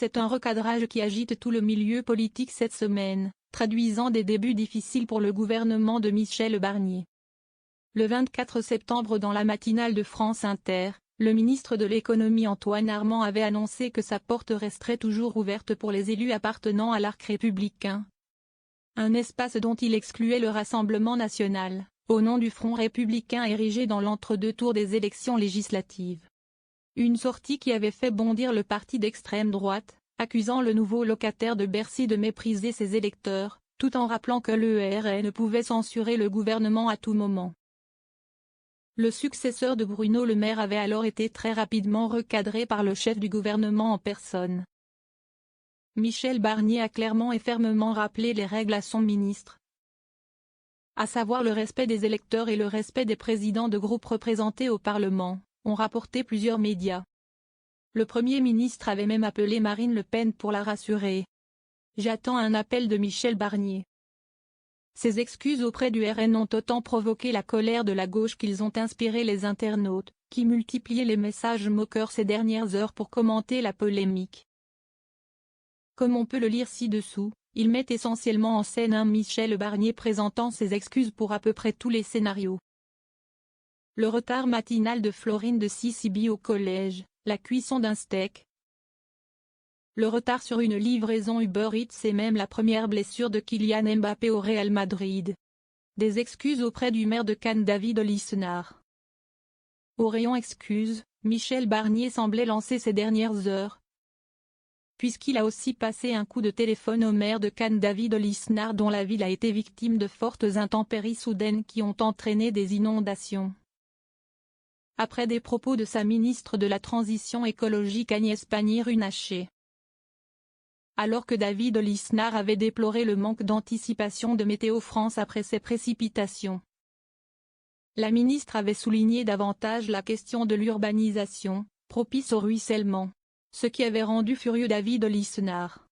C'est un recadrage qui agite tout le milieu politique cette semaine, traduisant des débuts difficiles pour le gouvernement de Michel Barnier. Le 24 septembre dans la matinale de France Inter, le ministre de l'économie Antoine Armand avait annoncé que sa porte resterait toujours ouverte pour les élus appartenant à l'arc républicain. Un espace dont il excluait le Rassemblement national, au nom du Front républicain érigé dans l'entre-deux tours des élections législatives. Une sortie qui avait fait bondir le parti d'extrême droite, accusant le nouveau locataire de Bercy de mépriser ses électeurs, tout en rappelant que le RN pouvait censurer le gouvernement à tout moment. Le successeur de Bruno Le Maire avait alors été très rapidement recadré par le chef du gouvernement en personne. Michel Barnier a clairement et fermement rappelé les règles à son ministre, à savoir le respect des électeurs et le respect des présidents de groupes représentés au Parlement, ont rapporté plusieurs médias. Le Premier ministre avait même appelé Marine Le Pen pour la rassurer. J'attends un appel de Michel Barnier. Ces excuses auprès du RN ont autant provoqué la colère de la gauche qu'ils ont inspiré les internautes, qui multipliaient les messages moqueurs ces dernières heures pour commenter la polémique. Comme on peut le lire ci-dessous, il met essentiellement en scène un Michel Barnier présentant ses excuses pour à peu près tous les scénarios. Le retard matinal de Florine de Sisibi au collège, la cuisson d'un steak. Le retard sur une livraison Uber Eats et même la première blessure de Kylian Mbappé au Real Madrid. Des excuses auprès du maire de Cannes David Lisnard. Au rayon excuses, Michel Barnier semblait lancer ces dernières heures, puisqu'il a aussi passé un coup de téléphone au maire de Cannes David Lisnard dont la ville a été victime de fortes intempéries soudaines qui ont entraîné des inondations. Après des propos de sa ministre de la Transition écologique Agnès Pannier-Runacher. Alors que David Lisnard avait déploré le manque d'anticipation de Météo France après ces précipitations. La ministre avait souligné davantage la question de l'urbanisation, propice au ruissellement, ce qui avait rendu furieux David Lisnard.